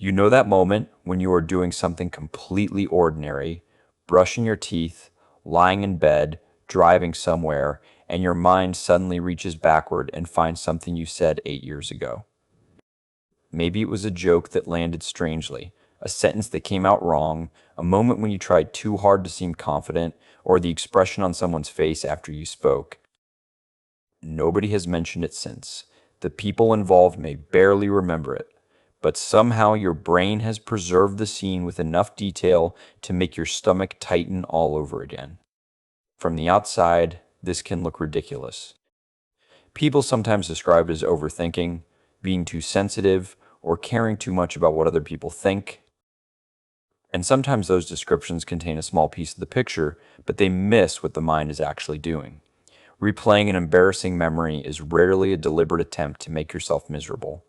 You know that moment when you are doing something completely ordinary, brushing your teeth, lying in bed, driving somewhere, and your mind suddenly reaches backward and finds something you said 8 years ago. Maybe it was a joke that landed strangely, a sentence that came out wrong, a moment when you tried too hard to seem confident, or the expression on someone's face after you spoke. Nobody has mentioned it since. The people involved may barely remember it, but somehow your brain has preserved the scene with enough detail to make your stomach tighten all over again. From the outside, this can look ridiculous. People sometimes describe it as overthinking, being too sensitive, or caring too much about what other people think. And sometimes those descriptions contain a small piece of the picture, but they miss what the mind is actually doing. Replaying an embarrassing memory is rarely a deliberate attempt to make yourself miserable.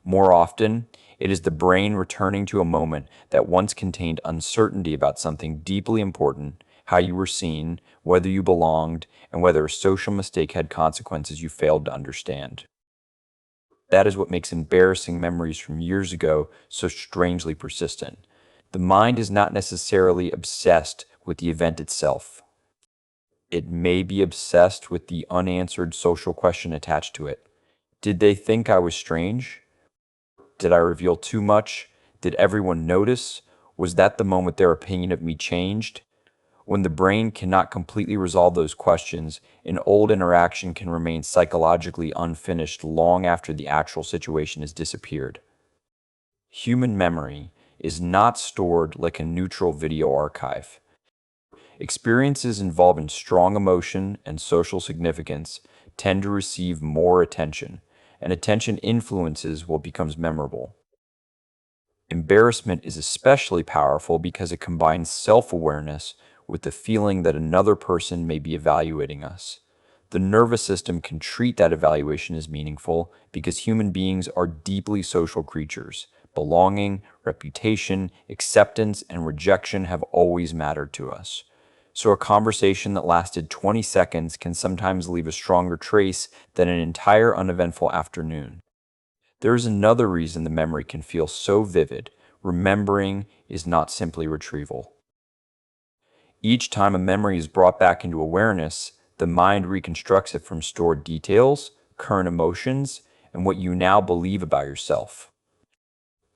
More often, it is the brain returning to a moment that once contained uncertainty about something deeply important, how you were seen, whether you belonged, and whether a social mistake had consequences you failed to understand. That is what makes embarrassing memories from years ago so strangely persistent. The mind is not necessarily obsessed with the event itself. It may be obsessed with the unanswered social question attached to it. Did they think I was strange? Did I reveal too much? Did everyone notice? Was that the moment their opinion of me changed? When the brain cannot completely resolve those questions, an old interaction can remain psychologically unfinished long after the actual situation has disappeared. Human memory is not stored like a neutral video archive. Experiences involving strong emotion and social significance tend to receive more attention, and attention influences what becomes memorable. Embarrassment is especially powerful because it combines self-awareness with the feeling that another person may be evaluating us. The nervous system can treat that evaluation as meaningful because human beings are deeply social creatures. Belonging, reputation, acceptance, and rejection have always mattered to us. So a conversation that lasted 20 seconds can sometimes leave a stronger trace than an entire uneventful afternoon. There is another reason the memory can feel so vivid. Remembering is not simply retrieval. Each time a memory is brought back into awareness, the mind reconstructs it from stored details, current emotions, and what you now believe about yourself.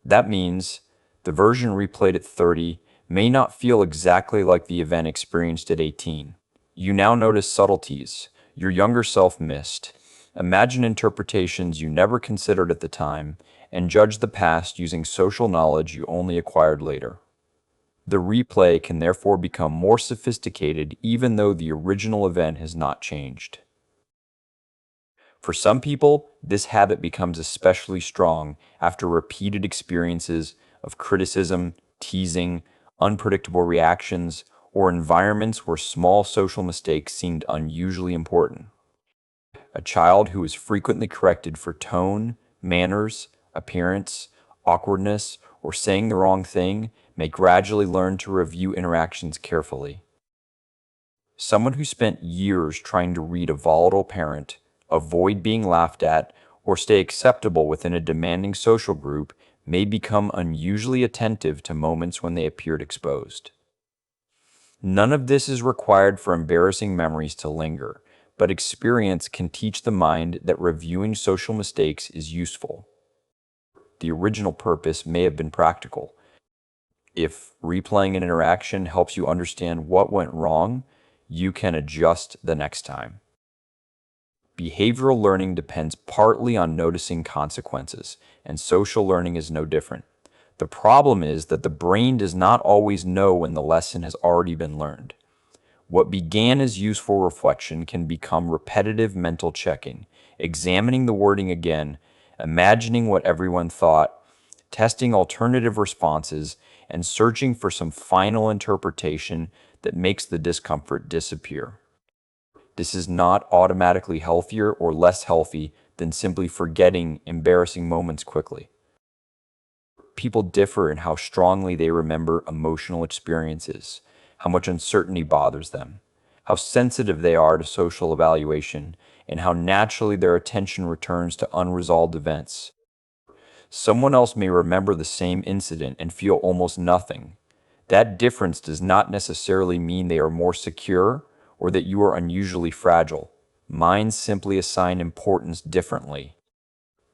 That means the version replayed at 30 may not feel exactly like the event experienced at 18. You now notice subtleties your younger self missed, imagine interpretations you never considered at the time, and judge the past using social knowledge you only acquired later. The replay can therefore become more sophisticated even though the original event has not changed. For some people, this habit becomes especially strong after repeated experiences of criticism, teasing, unpredictable reactions, or environments where small social mistakes seemed unusually important. A child who is frequently corrected for tone, manners, appearance, awkwardness, or saying the wrong thing may gradually learn to review interactions carefully. Someone who spent years trying to read a volatile parent, avoid being laughed at, or stay acceptable within a demanding social group may become unusually attentive to moments when they appeared exposed. None of this is required for embarrassing memories to linger, but experience can teach the mind that reviewing social mistakes is useful. The original purpose may have been practical. If replaying an interaction helps you understand what went wrong, you can adjust the next time. Behavioral learning depends partly on noticing consequences, and social learning is no different. The problem is that the brain does not always know when the lesson has already been learned. What began as useful reflection can become repetitive mental checking, examining the wording again, imagining what everyone thought, testing alternative responses, and searching for some final interpretation that makes the discomfort disappear. This is not automatically healthier or less healthy than simply forgetting embarrassing moments quickly. People differ in how strongly they remember emotional experiences, how much uncertainty bothers them, how sensitive they are to social evaluation, and how naturally their attention returns to unresolved events. Someone else may remember the same incident and feel almost nothing. That difference does not necessarily mean they are more secure or that you are unusually fragile. Minds simply assign importance differently.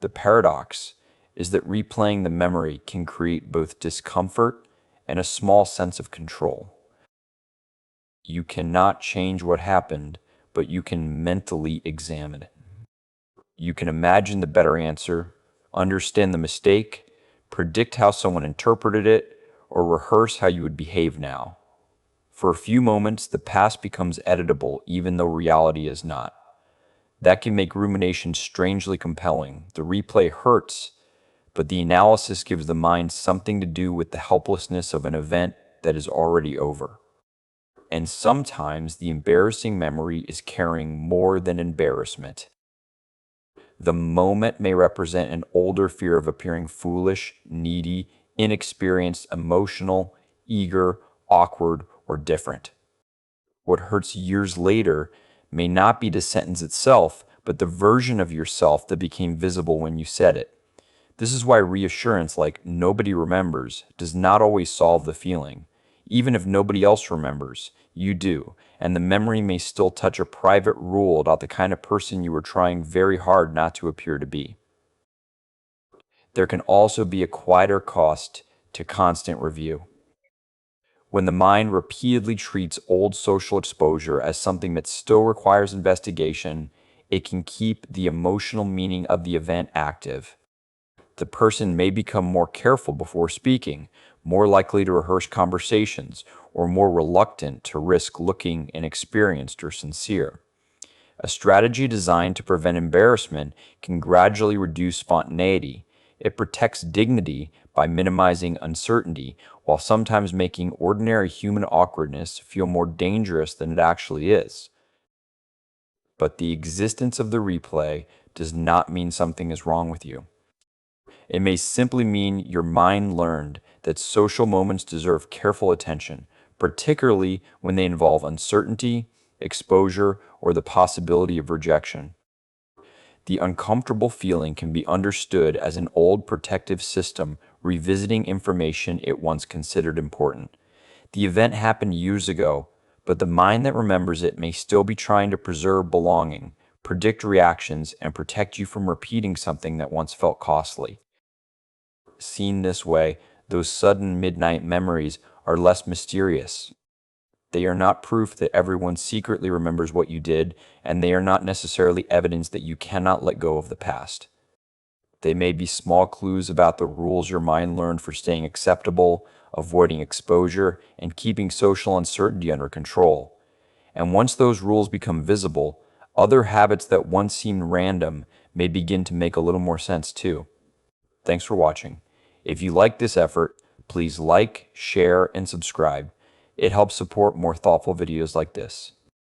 The paradox is that replaying the memory can create both discomfort and a small sense of control. You cannot change what happened, but you can mentally examine it. You can imagine the better answer, understand the mistake, predict how someone interpreted it, or rehearse how you would behave now. For a few moments, the past becomes editable, even though reality is not. That can make rumination strangely compelling. The replay hurts, but the analysis gives the mind something to do with the helplessness of an event that is already over. And sometimes the embarrassing memory is carrying more than embarrassment. The moment may represent an older fear of appearing foolish, needy, inexperienced, emotional, eager, awkward, or different. What hurts years later may not be the sentence itself, but the version of yourself that became visible when you said it. This is why reassurance like "nobody remembers" does not always solve the feeling. Even if nobody else remembers, you do, and the memory may still touch a private rule about the kind of person you were trying very hard not to appear to be. There can also be a quieter cost to constant review. When the mind repeatedly treats old social exposure as something that still requires investigation, it can keep the emotional meaning of the event active. The person may become more careful before speaking, more likely to rehearse conversations, or more reluctant to risk looking inexperienced or sincere. A strategy designed to prevent embarrassment can gradually reduce spontaneity. It protects dignity by minimizing uncertainty, while sometimes making ordinary human awkwardness feel more dangerous than it actually is. But the existence of the replay does not mean something is wrong with you. It may simply mean your mind learned that social moments deserve careful attention, particularly when they involve uncertainty, exposure, or the possibility of rejection. The uncomfortable feeling can be understood as an old protective system revisiting information it once considered important. The event happened years ago, but the mind that remembers it may still be trying to preserve belonging, predict reactions, and protect you from repeating something that once felt costly. Seen this way, those sudden midnight memories are less mysterious. They are not proof that everyone secretly remembers what you did, and they are not necessarily evidence that you cannot let go of the past. They may be small clues about the rules your mind learned for staying acceptable, avoiding exposure, and keeping social uncertainty under control. And once those rules become visible, other habits that once seemed random may begin to make a little more sense too. Thanks for watching. If you like this effort, please like, share, and subscribe. It helps support more thoughtful videos like this.